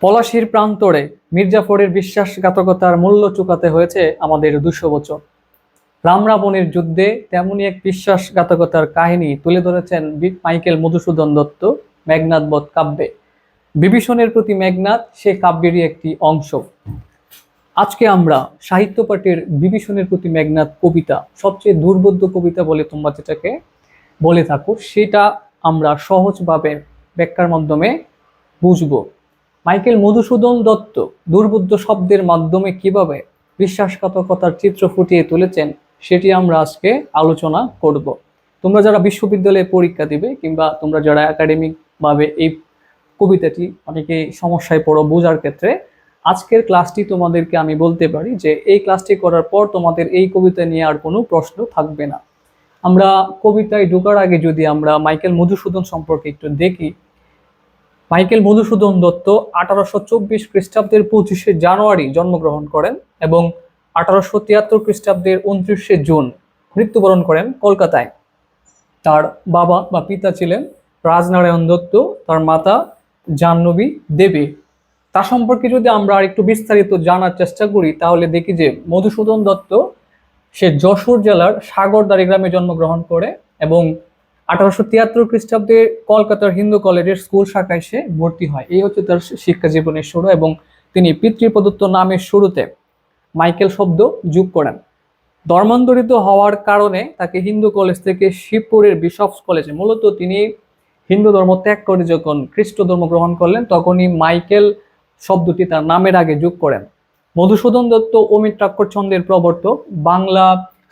পলাশীর প্রান্তরে মির্জাফরের বিশ্বাসঘাতকতার মূল্য চুকাতে হয়েছে আমাদের 200 বছর। রাম রাবণের যুদ্ধে তেমনই এক বিশ্বাসঘাতকতার কাহিনী তুলে ধরেছেন মাইকেল মধুসূদন দত্ত মেঘনাদ বধ কাব্যে। বিভীষণের প্রতি মেঘনাদ সে কাব্যেরই একটি অংশ। আজকে আমরা সাহিত্য পাঠের বিভীষণের প্রতি মেঘনাদ কবিতা, সবচেয়ে দুর্বোধ্য কবিতা বলে তোমরা যেটাকে বলে থাকো, সেটা আমরা সহজভাবে ব্যাখ্যার মাধ্যমে বুঝবো। মাইকেল মধুসূদন দত্ত দুর্বোধ্য শব্দের মাধ্যমে কিভাবে বিশ্বাসঘাতকতার চিত্র ফুটিয়ে তুলেছেন সেটি আমরা আজকে আলোচনা করব। তোমরা যারা বিশ্ববিদ্যালয়ে পরীক্ষা দিবে কিংবা তোমরা যারা একাডেমিক ভাবে এই কবিতাটি অনেকে সমস্যায় পড়ো বোঝার ক্ষেত্রে, আজকের ক্লাসটি তোমাদেরকে আমি বলতে পারি যে এই ক্লাসটি করার পর তোমাদের এই কবিতা নিয়ে আর কোনো প্রশ্ন থাকবে না। আমরা কবিতায় ঢোকার আগে যদি আমরা মাইকেল মধুসূদন সম্পর্কে একটু দেখি। মাইকেল মধুসূদন দত্ত 1824 খ্রিস্টাব্দের 25শে জানুয়ারি জন্মগ্রহণ করেন এবং 1873 খ্রিস্টাব্দের 29শে জুন মৃত্যুবরণ করেন কলকাতায়। তার বাবা বা পিতা ছিলেন রাজনারায়ণ দত্ত, তার মাতা জাহ্নবী দেবী। তার সম্পর্কে যদি আমরা আর একটু বিস্তারিত জানার চেষ্টা করি তাহলে দেখি যে মধুসূদন দত্ত সে যশোর জেলার সাগরদাড়ি গ্রামে জন্মগ্রহণ করে এবং 1873 খ্রিস্টাব্দে কলকাতার হিন্দু কলেজের স্কুল শাখায় সে ভর্তি হয়। এই হচ্ছে তার শিক্ষা জীবনের শুরু এবং তিনি পিতৃপ্রদত্ত নামের শুরুতে মাইকেল শব্দ যোগ করেন। ধর্মান্তরিত হওয়ার কারণে তাকে হিন্দু কলেজ থেকে শিবপুরের বিশপস কলেজে, মূলত তিনি হিন্দু ধর্ম ত্যাগ করে যখন খ্রিস্ট ধর্ম গ্রহণ করলেন তখনই মাইকেল শব্দটি তার নামের আগে যোগ করেন। মধুসূদন দত্ত অমিত্রাক্ষর ছন্দের প্রবর্তক, বাংলা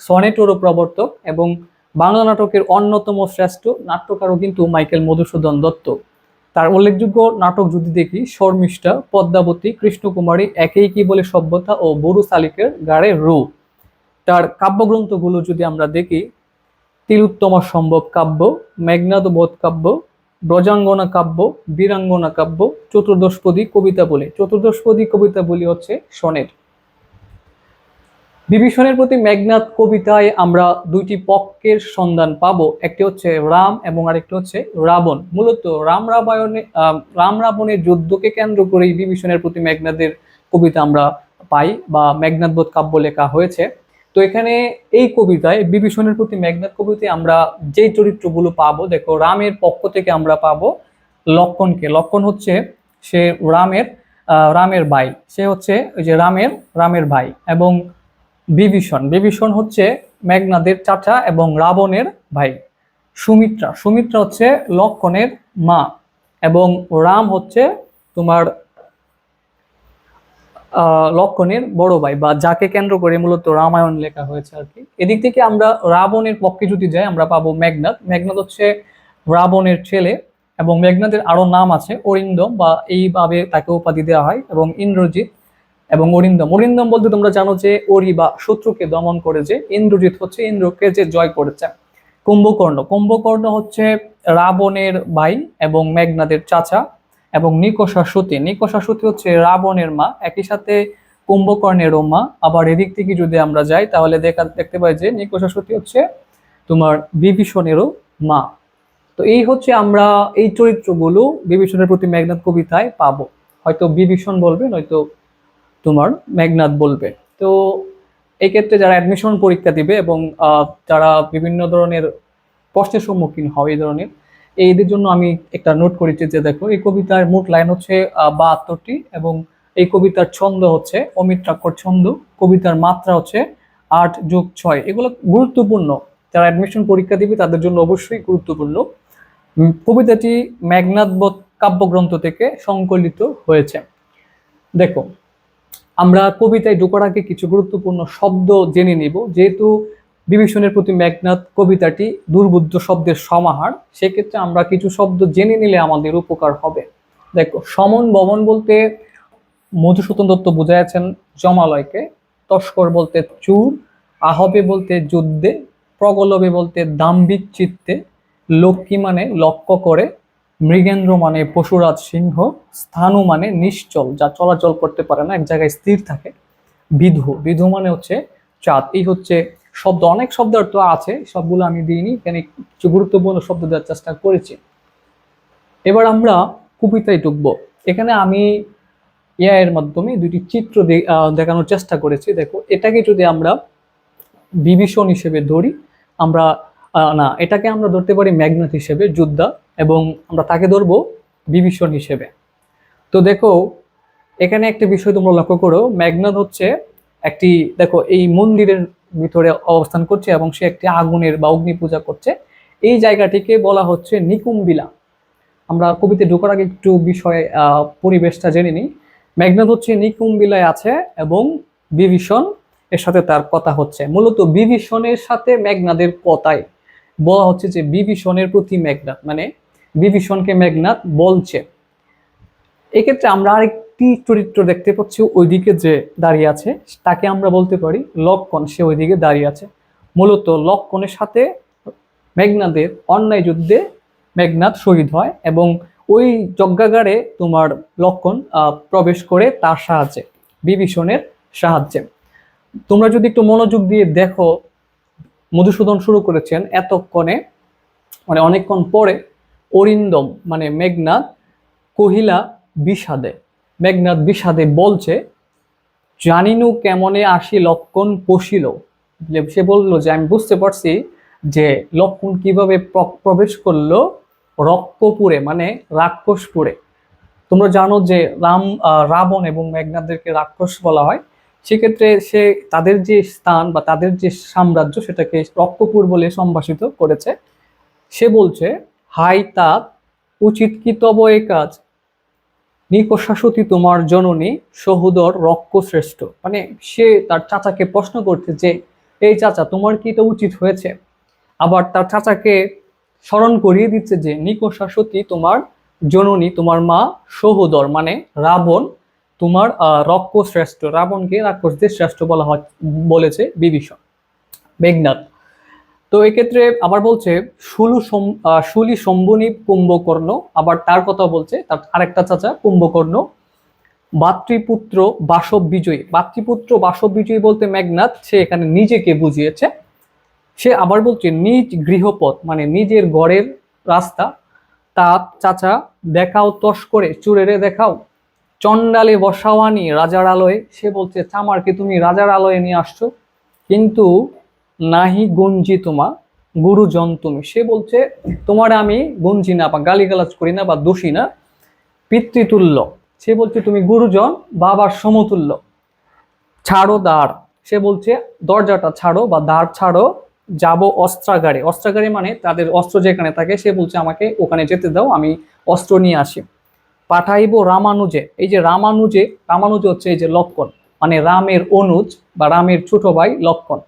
সনেটেরও প্রবর্তক এবং বাংলা নাটকের অন্যতম শ্রেষ্ঠ নাট্যকারও কিন্তু মাইকেল মধুসূদন দত্ত। তার উল্লেখযোগ্য নাটক যদি দেখি শর্মিষ্ঠা, পদ্মাবতী, কৃষ্ণকুমারী, একেই কি বলে সভ্যতা ও বরু শালিকের গাড়ে রু। তার কাব্যগ্রন্থগুলো যদি আমরা দেখি, তিলোত্তমা সম্ভব কাব্য, মেঘনাদ বধ কাব্য, ব্রজাঙ্গনা কাব্য, বীরাঙ্গনা কাব্য, চতুর্দশপদী কবিতা বলে। চতুর্দশপদী কবিতা বলি হচ্ছে সনেট। বিভীষণের প্রতি মেঘনাদ কবিতায় আমরা দুইটি পক্ষের সন্ধান পাবো, একটি হচ্ছে রাম এবং আরেকটি হচ্ছে রাবণ। মূলত রাম রাবণের যুদ্ধকে কেন্দ্র করেই বিভীষণের প্রতি মেঘনাদের কবিতা আমরা পাই বা মেঘনাদ বধ কাব্য লেখা হয়েছে। তো এখানে এই কবিতায় বিভীষণের প্রতি মেঘনাদ কবিতায় আমরা যে চরিত্রগুলো পাবো, দেখো রামের পক্ষ থেকে আমরা পাবো লক্ষণকে। লক্ষণ হচ্ছে সে রামের ভাই, সে হচ্ছে ওই যে রামের ভাই। এবং বিভীষণ হচ্ছে মেঘনাদের চাচা এবং রাবণের ভাই। সুমিত্রা হচ্ছে লক্ষণের মা এবং রাম হচ্ছে তোমার লক্ষণের বড় ভাই, বা যাকে কেন্দ্র করে মূলত রামায়ণ লেখা হয়েছে আর কি। এদিক থেকে আমরা রাবণের পক্ষে যদি যাই আমরা পাবো মেঘনাদ হচ্ছে রাবণের ছেলে এবং মেঘনাদের আরো নাম আছে, অরিন্দম বা এইভাবে তাকে উপাধি দেওয়া হয়, এবং ইন্দ্রজিৎ এবং অরিন্দম বলতে তোমরা জানো যে অরি বা শত্রুকে দমন করে, যে ইন্দ্রজিৎ হচ্ছে ইন্দ্রকে যে জয় করেছে। কুম্ভকর্ণ হচ্ছে রাবণের ভাই এবং মেঘনাদের চাচা। এবং নিকষা সতী হচ্ছে রাবণের মা, একই সাথে কুম্ভকর্ণেরও মা। আবার এদিক থেকে যদি আমরা যাই তাহলে দেখতে পাই যে নিকষা সতী হচ্ছে তোমার বিভীষণেরও মা। তো এই হচ্ছে আমরা এই চরিত্রগুলো বিভীষণের প্রতি মেঘনাদ কবিতায় পাবো। হয়তো বিভীষণ বলবে, নয়তো তোমার মেঘনাদ বলবে। তো এই ক্ষেত্রে যারা অ্যাডমিশন পরীক্ষা দিবে এবং যারা বিভিন্ন ধরনের প্রশ্নের সম্মুখীন হয় এই ধরনের, এদের জন্য আমি একটা নোট করেছি যে দেখো এই কবিতার মোট লাইন হচ্ছে 72টি এবং এই কবিতার ছন্দ হচ্ছে অমিত্রাক্ষর ছন্দ। কবিতার মাত্রা হচ্ছে 8+6। এগুলো গুরুত্বপূর্ণ, যারা অ্যাডমিশন পরীক্ষা দিবে তাদের জন্য অবশ্যই গুরুত্বপূর্ণ। কবিতাটি মেঘনাদ বধ কাব্যগ্রন্থ থেকে সংকলিত হয়েছে। দেখো আমরা কবিতায় ঢোকার আগে কিছু গুরুত্বপূর্ণ শব্দ জেনে নিব, যেহেতু বিভীষণের প্রতি মেঘনাদ কবিতাটি দুর্বোধ্য শব্দের সমাহার, সেক্ষেত্রে আমরা কিছু শব্দ জেনে নিলে আমাদের উপকার হবে। দেখো, সমন বমন বলতে মধুসূদন দত্ত বুঝাইয়াছেন জমালয়কে, তস্কর বলতে চুর, আহবে বলতে যুদ্ধে, প্রগলবে বলতে দাম্ভিক চিত্তে, লক্ষ্মী মানে লক্ষ্য করে, মৃগেন্দ্র মানে পশুরাজ সিংহ, স্থানু মানে নিশ্চল, যা চলাচল করতে পারে না, এক জায়গায় স্থির থাকে, বিধু মানে হচ্ছে চাঁদ। এই হচ্ছে শব্দ, অনেক শব্দ অর্থ আছে, সবগুলো আমি দিইনি, এখানে কিছু গুরুত্বপূর্ণ শব্দ দেওয়ার চেষ্টা করেছি। এবার আমরা কবিতায় ঢুকবো। এখানে আমি এআই এর মাধ্যমে দুইটি চিত্র দেখানোর চেষ্টা করেছি। দেখো, এটাকে যদি আমরা বিভীষণ হিসেবে ধরি, আমরা না, এটাকে আমরা ধরতে পারি মেঘনাদ হিসেবে, যোদ্ধা, এবং আমরা তাকে ধরবো বিভীষণ হিসেবে। তো দেখো, এখানে একটা বিষয় তোমরা লক্ষ্য করো, মেঘনাদ হচ্ছে একটি, দেখো, এই মন্দিরের ভিতরে অবস্থান করছে এবং সে একটি আগুনের বা অগ্নি পূজা করছে। এই জায়গাটিকে বলা হচ্ছে নিকুম্বিলা। আমরা কবিতে ঢোকার আগে একটু বিষয় পরিবেশটা জেনে নিই। মেঘনাদ হচ্ছে নিকুম্বিলায় আছে এবং বিভীষণ এর সাথে তার কথা হচ্ছে। মূলত বিভীষণের সাথে মেঘনাদের কথায় বলা হচ্ছে যে বিভীষণের প্রতি মেঘনাদ, মানে বিভীষণকে মেঘনাদ বলছে। এক্ষেত্রে আমরা আরেকটি চরিত্র দেখতে পাচ্ছি, ওইদিকে যে দাঁড়িয়ে আছে তাকে আমরা বলতে পারি লক্ষণ, সে ওইদিকে দাঁড়িয়ে আছে। মূলত লক্ষণের সাথে মেঘনাদের অন্যায় যুদ্ধে মেঘনাদ শহীদ হয় এবং ওই যজ্ঞাগারে তোমার লক্ষণ প্রবেশ করে তার সাহায্যে, বিভীষণের সাহায্যে। তোমরা যদি একটু মনোযোগ দিয়ে দেখো, মধুসূদন শুরু করেছেন এতক্ষণে, মানে অনেকক্ষণ পরে, অরিন্দম মানে মেঘনাদ কহিলা বিষাদে, মেঘনাদ বিষাদে বলছে, জানিনু কেমনে আসি লক্ষণ পশিল। সে বললো যে আমি বুঝতে পারছি যে লক্ষণ কিভাবে প্রবেশ করলো রক্তপুরে, মানে রাক্ষসপুরে। তোমরা জানো যে রাবণ এবং মেঘনাদদেরকে রাক্ষস বলা হয়। সেক্ষেত্রে সে তাদের যে স্থান বা তাদের যে সাম্রাজ্য সেটাকে রক্তপুর বলে সম্ভাষিত করেছে। সে বলছে, হাই তাত উচিত কি তব এ কাজ, নিকষাসতী তোমার জননী সহুদর রক্ষ শ্রেষ্ঠ। মানে সে তার চাচাকে প্রশ্ন করছে যে এই চাচা, তোমার কি এটা উচিত হয়েছে? আবার তার চাচাকে স্মরণ করিয়ে দিচ্ছে যে নিকষাসতী তোমার জননী, তোমার মা সহুদর মানে রাবণ তোমার রক্ষ শ্রেষ্ঠ। রাবণকে রাক্ষসদের শ্রেষ্ঠ বলা হয় বলেছে বিভীষণ, মেঘনাদ। তো এক্ষেত্রে আবার বলছে শুলি শম্ভুনি কুম্ভকর্ণ, আবার তার কথা বলছে তার আরেকটা চাচা কুম্ভকর্ণ। ভাতৃপুত্র বাসব বিজয়ী, ভাতৃপুত্র বাসব বিজয়ী বলতে মেঘনাদ সে এখানে নিজেকে বুঝিয়েছে। সে আবার বলছে নিজ গৃহপথ মানে নিজের ঘরের রাস্তা, তা চাচা দেখাও তস করে চুরেরে দেখাও, চন্ডালে বসাওয়ানি রাজার আলোয়। সে বলছে চামারকে তুমি রাজার আলোয় নিয়ে আসছো, কিন্তু নাহি গঞ্জি তোমা গুরুজন তুমি। সে বলছে তোমার আমি গঞ্জি না বা গালিগালাজ করি না বা দোষী না, পিতৃতুল্য। সে বলছে তুমি গুরুজন, বাবার সমতুল্য। ছাড়ো দ্বার, সে বলছে দরজাটা ছাড়ো বা দ্বার ছাড়ো, যাব অস্ত্রাগারে। অস্ত্রাগারে মানে তাদের অস্ত্র যেখানে থাকে, সে বলছে আমাকে ওখানে যেতে দাও, আমি অস্ত্র নিয়ে আসি। পাঠাইব রামানুজে, এই যে রামানুজে, রামানুজ হচ্ছে এই যে লক্ষণ, মানে রামের অনুজ বা রামের ছোট ভাই লক্ষণ।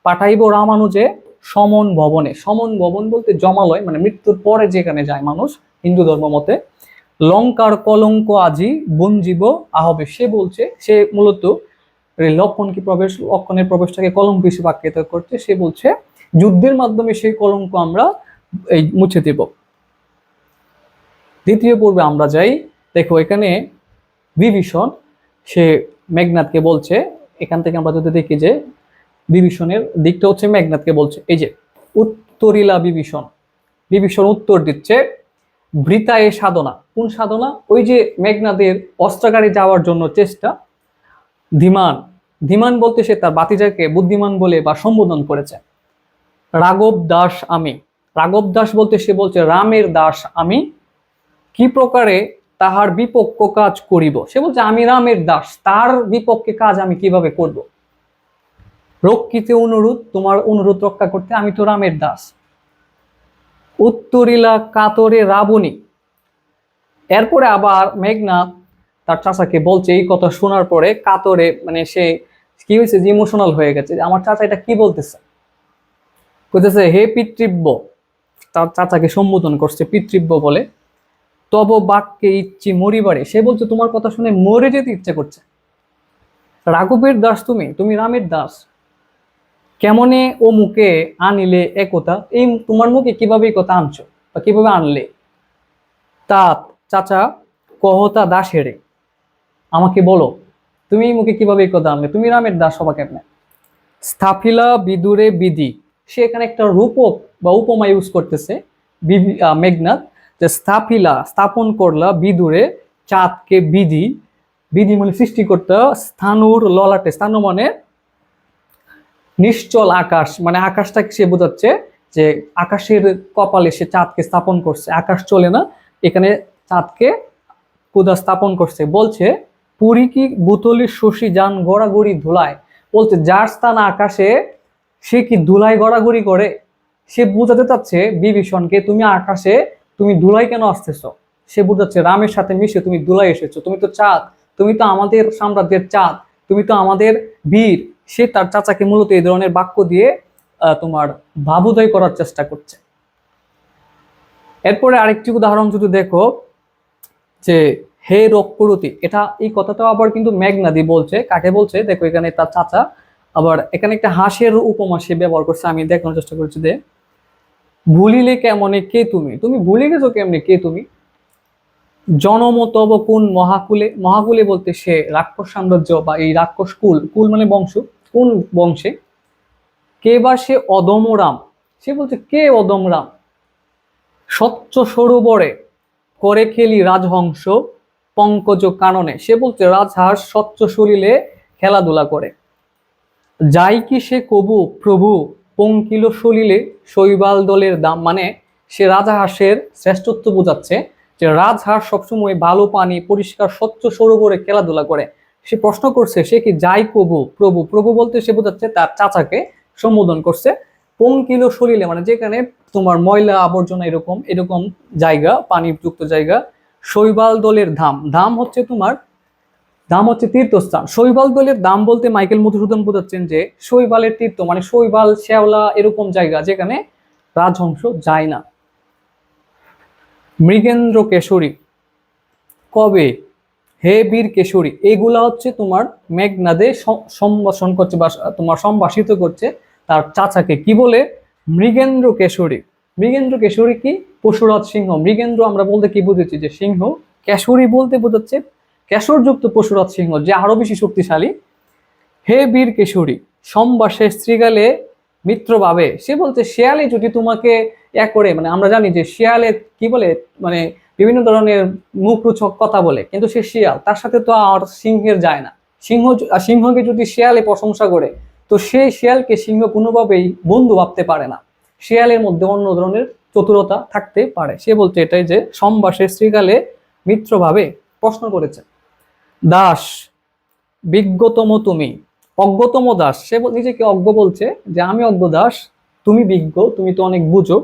পাঠাইব রামানুজে সমন ভবনে, সমন ভবন বলতে জমালয়, মানে মৃত্যুর পরে যেখানে যায় মানুষ হিন্দু ধর্ম মতে। লঙ্কার কলঙ্ক আজি বঞ্জীব আহবে, সে বলছে সে মূলত লক্ষণের প্রবেশটাকে কলঙ্ক হিসেবে আখ্যায়িত করছে। সে বলছে যুদ্ধের মাধ্যমে সেই কলঙ্ক আমরা মুছে দেব। দ্বিতীয় পর্বে আমরা যাই। দেখো, এখানে বিভীষণ সে মেঘনাদকে বলছে, এখান থেকে আমরা যদি দেখি যে বিভীষণের দিকটা হচ্ছে মেঘনাদকে বলছে, এই যে উত্তরিলা বিভীষণ, বিভীষণ উত্তর দিচ্ছে, বৃথা এ সাধনা। কোন সাধনা? ওই যে মেঘনাদের অস্ত্রাগারে যাওয়ার জন্য চেষ্টা। ধীমান, ধীমান বলতে সে তার বাতিজাকে বুদ্ধিমান বলে বা সম্বোধন করেছে। রাঘব দাস আমি, রাঘব দাস বলতে সে বলছে রামের দাস আমি, কি প্রকারে তাহার বিপক্ষ কাজ করিব। সে বলছে আমি রামের দাস, তার বিপক্ষে কাজ আমি কিভাবে করব। রক্ষিতে অনুরোধ, তোমার অনুরোধ রক্ষা করতে, আমি তো রামের দাস। উত্তরিলা কাতরে রাবণী, এরপরে আবার মেঘনাদ তার চাচাকে বলছে এই কথা শোনার পরে কাতরে, মানে সে কি হয়েছে যে ইমোশনাল হয়ে গেছে, আমার চাচা এটা কি বলতেছে, কইতেছে হে পিতৃব্য, তার চাচাকে সম্বোধন করছে পিতৃব্য বলে। তব বাক্যে ইচ্ছি মরিবারে, সে বলছে তোমার কথা শুনে মরে যেতে ইচ্ছে করছে। রাঘবের দাস তুমি, তুমি রামের দাস, কেমনে ও মুখে আনিলে একথা, এই তোমার মুখে কিভাবে এই কথা আনছো বা কিভাবে আনলে। তা চাচা কহতা দাসেরে, আমাকে বলো তুমি এই মুখে কিভাবে এই কথা আনলে, তুমি রামের দাস হবা কেমনে। স্থাপিলা বিদুরে বিধি, সে এখানে একটা রূপক বা উপমা ইউজ করতেছে মেঘনাদ, যে স্থাপিলা স্থাপন করলা বিদুরে চাঁদকে বিধি, বিধিমূল সৃষ্টি করতে স্থানুর ললাটে, স্থানু মানে নিশ্চল আকাশ, মানে আকাশটাকে সে বোঝাচ্ছে যে আকাশের কপালে সে চাঁদকে স্থাপন করছে, আকাশ চলে না, এখানে চাঁদকে ক্ষুধা স্থাপন করছে। বলছে পুরী কি বুতলি শশী যান গড়াগড়ি ধুলায়, বলছে যার স্থান আকাশে সে কি ধুলায় গড়াগড়ি করে। সে বোঝাতে চাচ্ছে বিভীষণকে তুমি আকাশে তুমি ধুলাই কেন আসতেছো, সে বোঝাচ্ছে রামের সাথে মিশে তুমি ধুলাই এসেছো, তুমি তো চাঁদ, তুমি তো আমাদের সাম্রাজ্যের চাঁদ, তুমি তো আমাদের বীর। সে তার চাচাকে মূলত এই ধরনের বাক্য দিয়ে তোমার ভাবোদয় করার চেষ্টা করছে। এরপরে আরেকটি উদাহরণ যদি দেখো যে হে রক্তরতি, এটা এই কথাটা আবার কিন্তু মেঘনাদি বলছে, কাকে বলছে দেখো এখানে তার চাচা, আবার এখানে একটা হাঁসের উপমা সে ব্যবহার করছে, আমি দেখানোর চেষ্টা করছি যে ভুলিলে কেমনে কে তুমি, তুমি ভুলে গেছো কেমনে কে তুমি, জনম তব কোন মহাকুলে, মহাকুলে বলতে সে রাক্ষস সাম্রাজ্য বা এই রাক্ষস কুল, কুল মানে বংশ, কোন বংশে, কে বা সে অদম রাম, সে বলছে কে অদম রাম, স্বচ্ছ সরোবরে করে খেলি রাজহংস পঙ্কজ কাননে, সে বলছে রাজহাঁস স্বচ্ছ সলিলে খেলাধুলা করে। যাই কি সে কবু প্রভু পঙ্কিল সলিলে শৈবাল দলের দাম, মানে সে রাজহাঁসের শ্রেষ্ঠত্ব বোঝাচ্ছে যে রাজহাঁস সবসময় ভালো পানি পরিষ্কার স্বচ্ছ সরোবরে খেলাধুলা করে। সে প্রশ্ন করছে সে কি যাই কবু প্রভু, প্রভু বলতে সে বোঝাচ্ছে তার চাচাকে সম্বোধন করছে। পঙ্কিল সলিলে মানে যেখানে তোমার ময়লা আবর্জনা এরকম এরকম জায়গা, পানিযুক্ত জায়গা। শৈবাল দলের ধাম, ধাম হচ্ছে তোমার, ধাম হচ্ছে তীর্থস্থান। শৈবাল দলের ধাম বলতে মাইকেল মধুসূদন বোঝাচ্ছেন যে শৈবালের তীর্থ মানে শৈবাল শ্যাওলা এরকম জায়গা যেখানে রাজহংস যায় না। মৃগেন্দ্র কেশরী কবে, হে বীর কেশরী, এইগুলা হচ্ছে তোমার মেঘনাদে সম্ভাষণ করছে বা তোমার সম্ভাষিত করছে তার চাচাকে, কি বলে মৃগেন্দ্র কেশরী। মৃগেন্দ্র কেশরী কি পশুরাজ সিংহ, মৃগেন্দ্র আমরা বলতে কি বুঝেছি যে সিংহ, কেশরী বলতে বোঝাচ্ছে কেশরযুক্ত পশুরাজ সিংহ যে আরো বেশি শক্তিশালী। হে বীর কেশরী সম্বাসে স্ত্রীগালে মিত্র ভাবে, সে বলতে শেয়ালে যদি তোমাকে এক করে, মানে আমরা জানি যে শিয়ালে কি বলে মানে বিভিন্ন ধরনের মুখরোচক কথা বলে, কিন্তু সে শিয়াল, তার সাথে তো আর সিংহের যায় না। সিংহ সিংহকে যদি শিয়ালে প্রশংসা করে তো সেই শিয়ালকে সিংহ কোনোভাবেই বন্ধু ভাবতে পারে না, শিয়ালের মধ্যে অন্য ধরনের চতুরতা থাকতে পারে। সে বলতে এটাই যে সম্বাসে স্ত্রীগালে মিত্র ভাবে প্রশ্ন করেছে। দাস বিজ্ঞতম তুমি, অজ্ঞতম দাস, সে নিজেকে অজ্ঞ বলছে যে আমি অজ্ঞ দাস, তুমি বিজ্ঞ, তুমি তো অনেক বুঝো।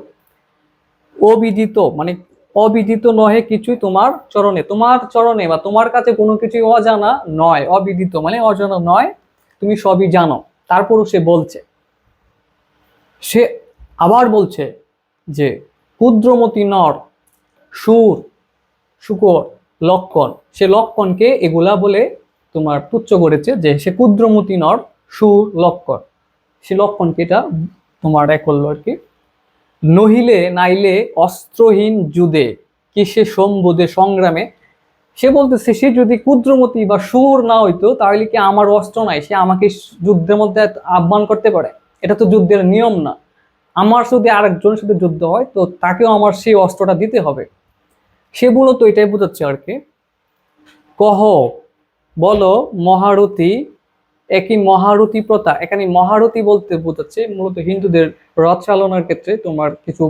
অবিদিত মানে অবিদিত নহে কিছুই তোমার চরণে, তোমার চরণে বা তোমার কাছে কোনো কিছুই অজানা নয়, অবিদিত মানে অজানা নয়, তুমি সবই জানো। তারপরও সে বলছে, সে আবার বলছে যে ক্ষুদ্রমতি নর সুর শুকর লক্ষণ, সে লক্ষণকে এগুলা বলে তোমার তুচ্ছ করেছে যে সে ক্ষুদ্রমতি নর সুর লক্ষণ, সে লক্ষণকে এটা তোমার এক করলো আর কি। নহিলে নাইলে অস্ত্রহীন যুদে কি সে সম্বোধে সংগ্রামে, সে বলতেছে সে যদি ক্ষুদ্রমতি বা সুর না হইতো তাহলে কি আমার অস্ত্র নাই, সে আমাকে যুদ্ধের মধ্যে আহ্বান করতে পারে, এটা তো যুদ্ধের নিয়ম না। আমার যদি আরেকজনের সাথে যুদ্ধ হয় তো তাকেও আমার সেই অস্ত্রটা দিতে হবে। সে মূলত এটাই বোঝাচ্ছে আর কি। কহ বলো মহারথী, একই মহারথী প্রথা, এখানে মহারথী বলতে বোঝাচ্ছে মূলত হিন্দুদের রথ চালনার ক্ষেত্রে তোমার কিছু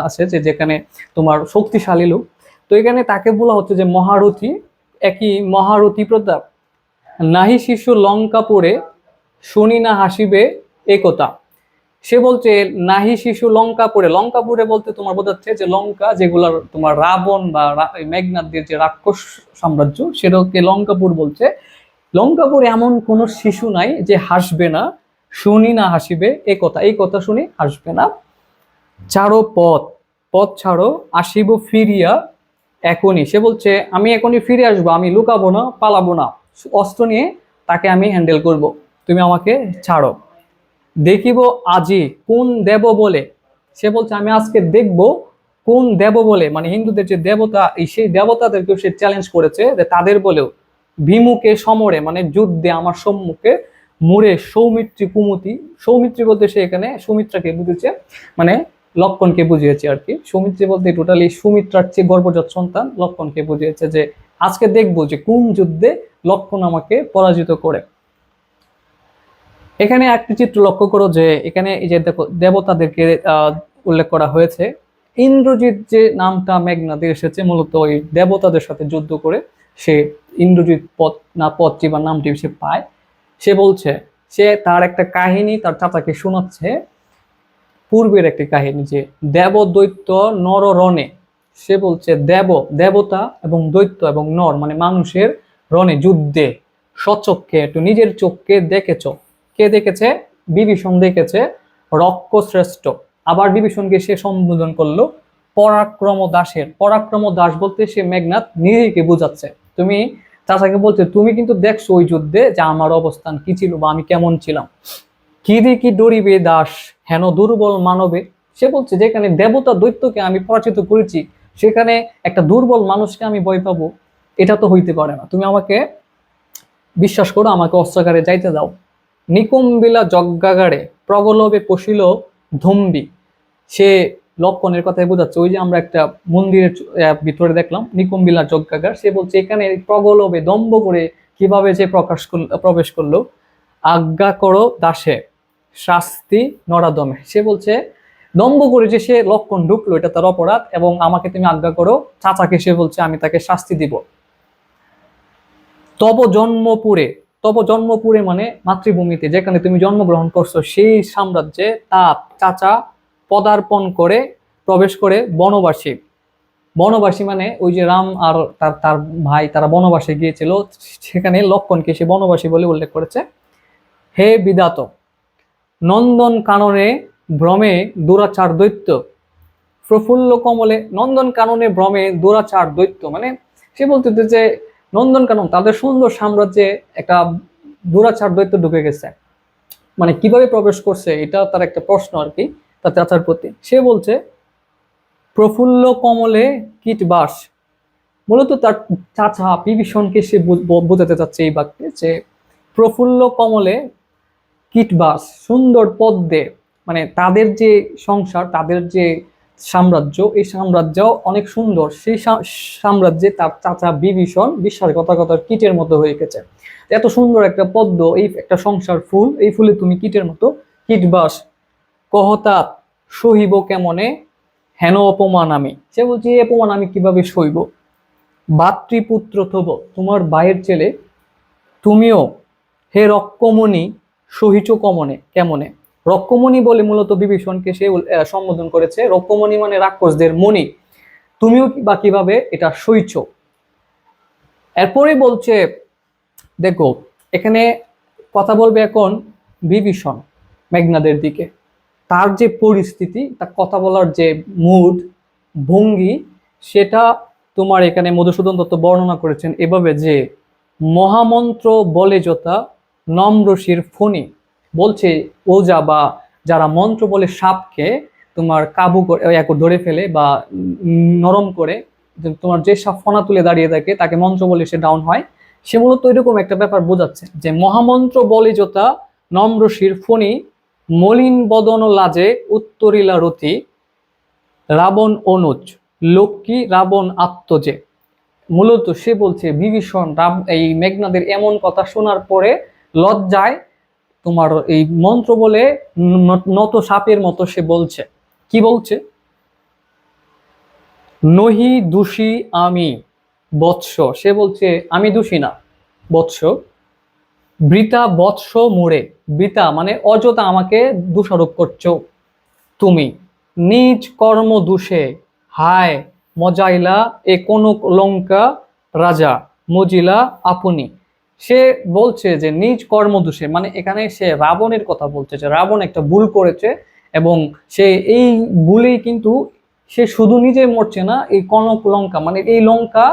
আছে যে যেখানে তোমার শক্তিশালী লোক, তো এখানে তাকে বলা হচ্ছে যে মহারথী, একই মহারথী প্রতাপ। নাহি শিশু লঙ্কা পড়ে শুনি না হাসিবে একতা, সে বলছে নাহি শিশু লঙ্কাপুরে, লঙ্কাপুরে বলতে তোমার বোঝাচ্ছে যে লঙ্কা যেগুলো তোমার রাবণ বা মেঘনাদের যে রাক্ষস সাম্রাজ্য সেটাকে লঙ্কাপুর বলছে। লঙ্কাপুরে এমন কোন শিশু নাই যে হাসবে না, শুনি না হাসিবে এই কথা শুনি হাসবে না। ছাড়ো পথ, পথ ছাড়ো আসিব ফিরিয়া এখনই, সে বলছে আমি এখনই ফিরে আসবো, আমি লুকাবো না পালাবো না, অস্ত্র নিয়ে তাকে আমি হ্যান্ডেল করব, তুমি আমাকে ছাড়ো। দেখিব আজি কোন দেব বলে, সে বলছে আমি আজকে দেখব কোন দেব বলে, মানে হিন্দুদের যে দেবতা সেই দেবতাদেরকেও সে চ্যালেঞ্জ করেছে যে তাদের বলেও বিমুখে সমরে মানে যুদ্ধে আমার সম্মুখে মুড়ে সৌমিত্রী কুমতি, সৌমিত্রী বলতে সে এখানে সুমিত্রাকে বুঝেছে, মানে লক্ষণকে বুঝিয়েছে আর কি। সৌমিত্রী বলতে টোটালি সুমিত্রার চেয়ে গর্ভজাত সন্তান লক্ষণকে বুঝিয়েছে যে আজকে দেখবো যে কোন যুদ্ধে লক্ষণ আমাকে পরাজিত করে। এখানে একটি চিত্র লক্ষ্য করো যে এখানে এই যে দেখো দেবতাদেরকে উল্লেখ করা হয়েছে। ইন্দ্রজিৎ যে নামটা মেঘনাদে এসেছে মূলত ওই দেবতাদের সাথে যুদ্ধ করে সে ইন্দ্রজিৎ পদটি বা নামটি সে পায়। সে বলছে সে তার একটা কাহিনী তার চাচাকে শোনাচ্ছে, পূর্বের একটি কাহিনী যে দেব দৈত্য নর রণে। সে বলছে দেবতা এবং দৈত্য এবং নর মানে মানুষের রণে যুদ্ধে স্বচক্ষে একটু নিজের চোখকে দেখেছ। কে দেখেছে? বিভীষণ দেখেছে, রক্ষ শ্রেষ্ঠ। আবার বিভীষণকে সে সম্বোধন করলো পরাক্রম দাসের। পরাক্রম দাস বলতে সে মেঘনাদ নিজেকে বোঝাচ্ছে। তুমি চাচাকে বলছে তুমি কিন্তু দেখছো ওই যুদ্ধে যে আমার অবস্থান কি ছিল বা আমি কেমন ছিলাম। কি দেখি ডরিবে দাস হেন দুর্বল মানবে। সে বলছে যেখানে দেবতা দৈত্যকে আমি পরাজিত করেছি সেখানে একটা দুর্বল মানুষকে আমি ভয় পাবো, এটা তো হইতে পারে না। তুমি আমাকে বিশ্বাস করো, আমাকে অস্ত্রাগারে যাইতে দাও। নিকুম্বিলা যজ্ঞাগারে প্রগলবে পশিল ধম্বি। সে লক্ষণের কথাই বোঝাচ্ছে। ওই যে আমরা একটা মন্দিরের ভিতরে দেখলাম নিকুম্বিলা যজ্ঞাগার, সে বলছে এখানে প্রগলবে দম্ভ করে কিভাবে যে প্রবেশ করলো। আজ্ঞা করো দাসে শাস্তি নরাদমে। সে বলছে দম্ভ করে যে সে লক্ষণ ঢুকলো এটা তার অপরাধ এবং আমাকে তুমি আজ্ঞা করো। চাচাকে সে বলছে আমি তাকে শাস্তি দিব। তব জন্মপুরে, তব জন্মপুরে মানে মাতৃভূমিতে যেখানে তুমি জন্মগ্রহণ করছো সেই সাম্রাজ্যে তাপ চাচা পদার্পণ করে প্রবেশ করে বনবাসী। বনবাসী মানে ওই যে রাম আর তার তার ভাই তারা বনবাসে গিয়েছিল, সেখানে লক্ষণকে সে বনবাসী বলে উল্লেখ করেছে। হে বিধাত নন্দন কাননে ভ্রমে দুরাচার দৈত্য। প্রফুল্ল কমলে নন্দন কাননে ভ্রমে দুরাচার দৈত্য মানে সে বলতে যে নন্দন কানন তাদের সুন্দর সাম্রাজ্যে একটা দুরাচার দৈত্য ঢুকে গেছে। মানে কিভাবে প্রবেশ করছে এটা তার একটা প্রশ্ন আর কি তার চাচার প্রতি। সে বলছে প্রফুল্ল কমলে কীটবাস। মূলত তার চাচা বিভীষণকে সে বোঝাতে চাচ্ছে এই বাক্যে যে প্রফুল্ল কমলে কীটবাস, সুন্দর পদ্মে মানে তাদের যে সংসার তাদের যে সাম্রাজ্য এই সাম্রাজ্য অনেক সুন্দর। সেই সাম্রাজ্যে তার চাচা বিভীষণ বিশ্বাসঘাতকতার কীটের মতো হয়ে গেছে। এত সুন্দর একটা পদ্ম, এই একটা সংসার ফুল, এই ফুলে তুমি কীটের মতো। কীটবাস কহতাৎ সহিব কেমনে হেন অপমান আমি। সে বলছে এই অপমান আমি কিভাবে সইব। ভাতৃপুত্র থব তোমার ভাইয়ের ছেলে তুমিও হে রক্ষমণি সহিচ কমনে কেমনে। রক্ষমণি বলে মূলত বিভীষণকে সে সম্বোধন করেছে। রক্ষমণি মানে রাক্ষসদের মণি, তুমিও বা কিভাবে এটা সইছ। এরপরে বলছে দেখো এখানে কথা বলবে এখন বিভীষণ মেঘনাদের দিকে। তার যে পরিস্থিতি তার কথা বলার যে মুড ভঙ্গি সেটা তোমার এখানে মধুসূদন দত্ত বর্ণনা করেছেন এভাবে যে মহামন্ত্র বলে যথা নম্রশির ফণি। বলছে ওজা বা যারা মন্ত্র বলে সাপকে তোমার কাবু করে ধরে ফেলে বা নরম করে, তোমার যে সাপ ফনা তুলে দাঁড়িয়ে থাকে তাকে মন্ত্র বলে সে ডাউন হয়। সে মূলত এরকম একটা ব্যাপার বোঝাচ্ছে যে মহামন্ত্র বলে যথা নম্রশির ফণি মলিন বদন লাজে উত্তরিলা রতি রাবণ অনুজ লক্ষ্মী রাবণ আত্মজে। মূলত সে বলছে বিভীষণ এই মেঘনাদের এমন কথা শোনার পরে লজ্জায় তোমার এই মন্ত্র বলে নত সাপের মতো সে বলছে। কি বলছে? নহি দোষী আমি বৎস। সে বলছে আমি দোষী না বৎস। বৃতা বৎস মোরে। বৃতা মানে অযথা আমাকে দোষারোপ করছো তুমি। নিজ কর্ম দোষে হায় মজাইলা এ কোন লঙ্কা রাজা মজিলা আপনি। সে বলছে যে নিজ কর্ম দোষে মানে এখানে সে রাবণের কথা বলছে যে রাবণ একটা ভুল করেছে এবং সে এই ভুলেই কিন্তু সে শুধু নিজে মরছে না, এই কনক লঙ্কা মানে এই লঙ্কা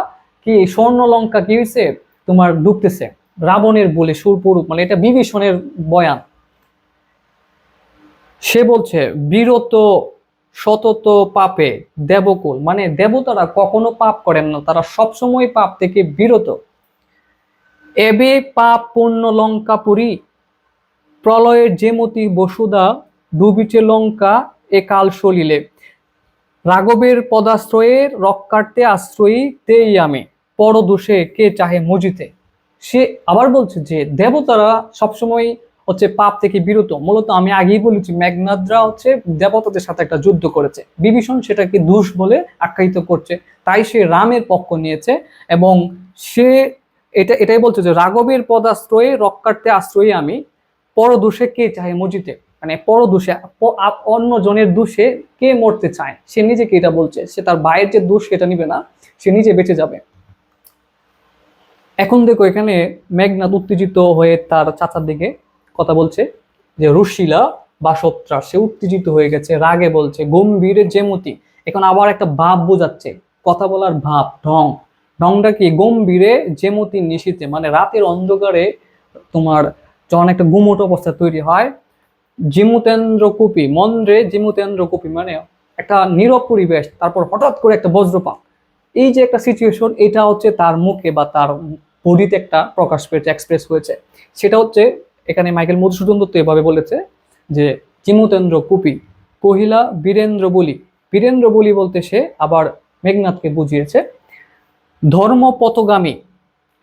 কি স্বর্ণ লঙ্কা কি হয়েছে তোমার ডুবতেছে রাবণের বলে সুরপুরুষ মানে এটা বিভীষণের বয়ান। সে বলছে বিরত সতত পাপে দেবকুল মানে দেবতারা কখনো পাপ করেন না, তারা সবসময় পাপ থেকে বিরত। এবে পাপ পূর্ণ লঙ্কাপুরী প্রলয়ের যেমতি বসুধা ডুবিছে লঙ্কা এ কাল সলিলে। রাঘবের পদাশ্রয়ের রক্ষার্থে আশ্রয়ী তেই আমি পরদোষে কে চাহে মজিতে। সে আবার বলছে যে দেবতারা সবসময় হচ্ছে পাপ থেকে বিরত। মূলত আমি আগেই বলেছি মেঘনাদরা হচ্ছে দেবতাদের সাথে একটা যুদ্ধ করেছে, বিভীষণ সেটাকে দোষ বলে আখ্যায়িত করছে, তাই সে রামের পক্ষ নিয়েছে। এবং সে এটাই বলছে যে রাঘবের পদাশ্রয়ে রক্ষার্থে আশ্রয়ী আমি, পরদোষে কে চায় মজিতে, মানে পরদোষে অন্য জনের দোষে কে মরতে চায়, সে নিজেকে এটা বলছে, সে তার ভাইয়ের যে দোষ সেটা নিবে না, সে নিজে বেঁচে যাবে। এখন দেখো এখানে মেঘনাদ উত্তেজিত হয়ে তার চাচার দিকে কথা বলছে যে রুশিলা বা সত্রা, সে উত্তেজিত হয়ে গেছে, রাগে বলছে গম্ভীর যেমতি। এখন আবার একটা ভাব বোঝাচ্ছে, কথা বলার ভাব, ঢং। ঢংটা কি? গম্ভীরে যেমতি নিশীথে, মানে রাতের অন্ধকারে তোমার যখন একটা গুমট অবস্থা তৈরি হয়, জিমুতেন্দ্র কুপি মন্দ্রে জিমুতেন্দ্র কুপি, মানে একটা নীরব পরিবেশ, তারপর হঠাৎ করে একটা বজ্রপাত, এই যে একটা সিচুয়েশন, এটা হচ্ছে তার মুখে বা তার বডিতে একটা প্রকাশ পেয়েছে, এক্সপ্রেস হয়েছে। সেটা হচ্ছে এখানে মাইকেল মধুসূদন দত্ত এভাবে বলেছে যে জিমুতেন্দ্র কুপি কহিলা বীরেন্দ্র বলি। বীরেন্দ্র বলি বলতে সে আবার মেঘনাথকে বুঝিয়েছে ধর্ম পথগামী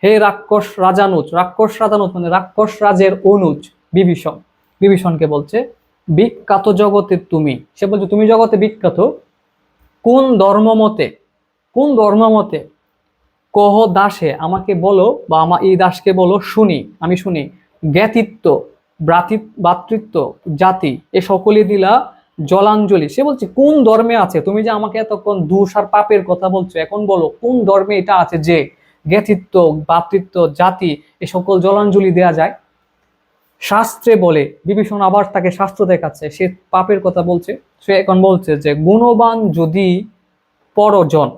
হে রাক্ষস রাজানুজ। রাক্ষস রাজানুজ মানে রাক্ষস রাজের অনুজ বিভীষণ। বিভীষণকে বলছে বিখ্যাত জগতে তুমি, সে বলছে তুমি জগতে বিখ্যাত, কোন ধর্মমতে, কোন ধর্মমতে কহ দাসে, আমাকে বলো বা আমার এই দাসকে বলো শুনি, আমি শুনি। জ্ঞাতিত্ব ভ্রাতৃত্ব জাতি এ সকলে দিলা জলাঞ্জলি। সে বলছে কোন ধর্মে আছে, তুমি যে আমাকে এতক্ষণ দোষ আর পাপের কথা বলছো, এখন বলো কোন ধর্মে এটা আছে যে জ্ঞাতিত্ব ভ্রাতৃত্ব জাতি এ সকল জলাঞ্জলি দেয়া যায়। শাস্ত্রে বলে, বিভীষণ আবার তাকে শাস্ত্র দেখাচ্ছে, সে পাপের কথা বলছে। সে এখন বলছে যে গুণবান যদি পরজন,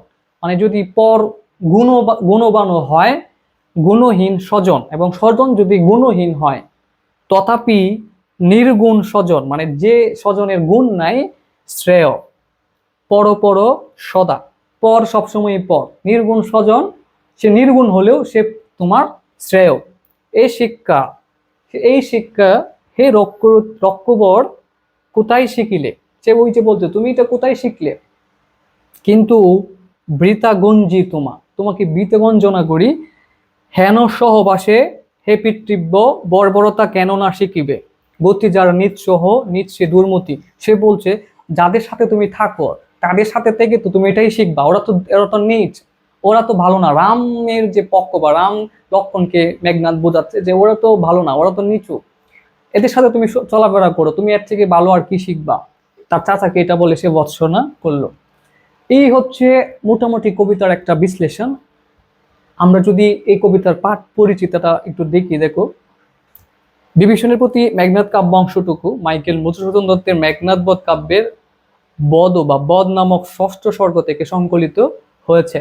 মানে যদি পর গুণবানও হয়, গুণহীন স্বজন, এবং স্বজন যদি গুণহীন হয়, তথাপি নির্গুণ স্বজন, মানে যে স্বজনের গুণ নাই, শ্রেয় পর পর সদা, পর সবসময় পর, নির্গুণ স্বজন, সে নির্গুণ হলেও সে তোমার শ্রেয়। এই শিক্ষা, এই শিক্ষা হে রক্ষবর কোথায় শিখিলে, সে ওই যে বলছে তুমি এটা কোথায় শিখলে, কিন্তু বৃতা গঞ্জি তোমাকে বৃতে গঞ্জনা করি, হেন সহবাসে হে পিতৃব্য বর্বরতা কেন না শিখিবে, গতি যার নিৎসহ নিৎসে দুর্মতি। সে বলছে যাদের সাথে তুমি থাকো তাদের সাথে থেকে তো তুমি এটাই শিখবা, ওরা তো নিচ, ওরা তো ভালো না। রামের যে পক্ষ বা রাম লক্ষণকে মেঘনাথ বোঝাচ্ছে যে ওরা তো ভালো না, ওরা তো নিচু, এদের সাথে তুমি চলাফেরা করো, তুমি এর থেকে ভালো আর কি শিখবা। তার চাচাকে এটা বলে সে ভৎসনা করলো। এই হচ্ছে মোটামুটি কবিতার একটা বিশ্লেষণ। আমরা যদি এই কবিতার পাঠ পরিচিতটা একটু দেখো, বিভীষণের প্রতি মেঘনাদ কাব্য অংশটুকু মাইকেল মধুসূদন দত্তের মেঘনাদ বধ কাব্যের বদ বা বদ নামক ষষ্ঠ স্বর্গ থেকে সংকলিত হয়েছে।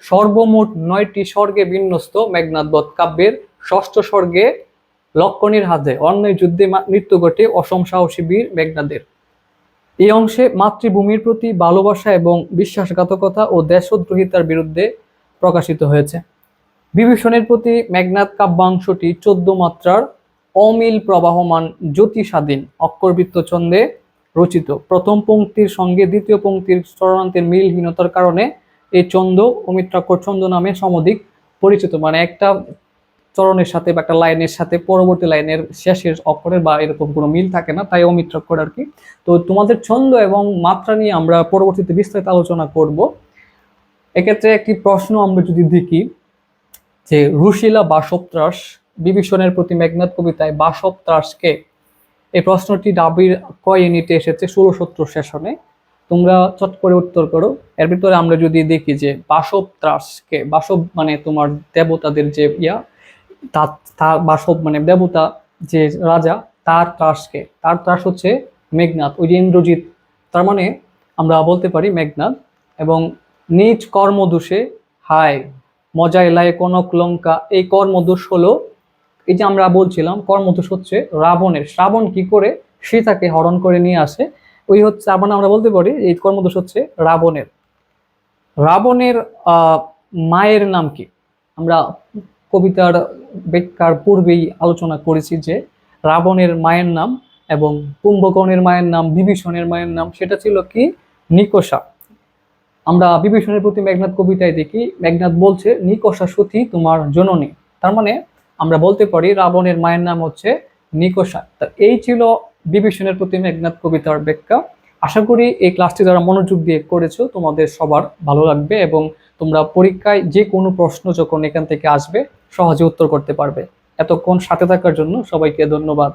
সর্বমোট 9টি স্বর্গে বিন্যস্ত মেঘনাদ বধ কাব্যের ষষ্ঠ স্বর্গে লক্ষণীর হাতে অন্যায় যুদ্ধে মৃত্যু ঘটে অসম সাহসী বীর মেঘনাদের। এই অংশে মাতৃভূমির প্রতি ভালোবাসা এবং বিশ্বাসঘাতকতা ও দেশদ্রোহিতার বিরুদ্ধে প্রকাশিত হয়েছে। বিভীষণের প্রতি মেঘনাদ কাব্যাংশটি 14 মাত্রার অমিল প্রবাহমান জ্যোতি স্বাধীন অক্ষরবৃত্ত ছন্দে রচিত। প্রথম পংক্তির সঙ্গে দ্বিতীয় পংক্তির স্বরান্তের মিলহীনতার কারণে এই ছন্দ অমিত্রাক্ষর ছন্দ নামে সমধিক পরিচিত, মানে একটা চরণের সাথে বা একটা লাইনের সাথে পরবর্তী লাইনের শেষের অক্ষরের বা এরকম কোনো মিল থাকে না, তাই অমিত্রাক্ষর আর কি। তো তোমাদের ছন্দ এবং মাত্রা নিয়ে আমরা পরবর্তীতে বিস্তারিত আলোচনা করব। এক্ষেত্রে একটি প্রশ্ন আমরা যদি দেখি যে রুশিলা বাসবত্রাস, বিভীষণের প্রতি মেঘনাদ কবিতায় বাসবত্রাসকে, এই প্রশ্নটি ডাবির ক ইউনিটে এসেছে 1670 সেশনে। তোমরা চট করে উত্তর করো। এর ভিতরে আমরা যদি দেখি যে বাসবত্রাসকে, বাসব মানে তোমার দেবতাদের যে তার বাসব মানে দেবতা যে রাজা, তার ত্রাসকে, তার ত্রাস হচ্ছে মেঘনাদ, ওই যে ইন্দ্রজিৎ, তার মানে আমরা বলতে পারি মেঘনাদ। এবং নিজ কর্মদোষে হায় মজায় লাই কনক লঙ্কা, এই কর্মদোষ হলো, এই যে আমরা বলছিলাম কর্মদোষ হচ্ছে রাবণের। রাবণ কি করে সীতাকে হরণ করে নিয়ে আসে, ওই হচ্ছে আমরা বলতে পারি এই কর্মদোষ হচ্ছে রাবণের। রাবণের মায়ের নাম কি? আমরা কবিতার ব্যাখ্যার পূর্বেই আলোচনা করেছি যে রাবণের মায়ের নাম এবং কুম্ভকর্ণের মায়ের নাম, বিভীষণের মায়ের নাম সেটা ছিল কি? নিকষা। আমরা বিভীষণের প্রতি মেঘনাদ কবিতায় দেখি মেঘনাদ বলছে নিকষা সতী তোমার জননী, তার মানে আমরা বলতে পারি রাবণের মায়ের নাম হচ্ছে নিকষা। তা এই ছিল বিভীষণের প্রতি মেঘনাদ কবিতার ব্যাখ্যা। আশা করি এই ক্লাসটি যারা মনোযোগ দিয়ে করেছো তোমাদের সবার ভালো লাগবে এবং তোমরা পরীক্ষায় যে কোনো প্রশ্ন যখন এখান থেকে আসবে সহজে উত্তর করতে পারবে। এতক্ষণ সাথে থাকার জন্য সবাইকে ধন্যবাদ।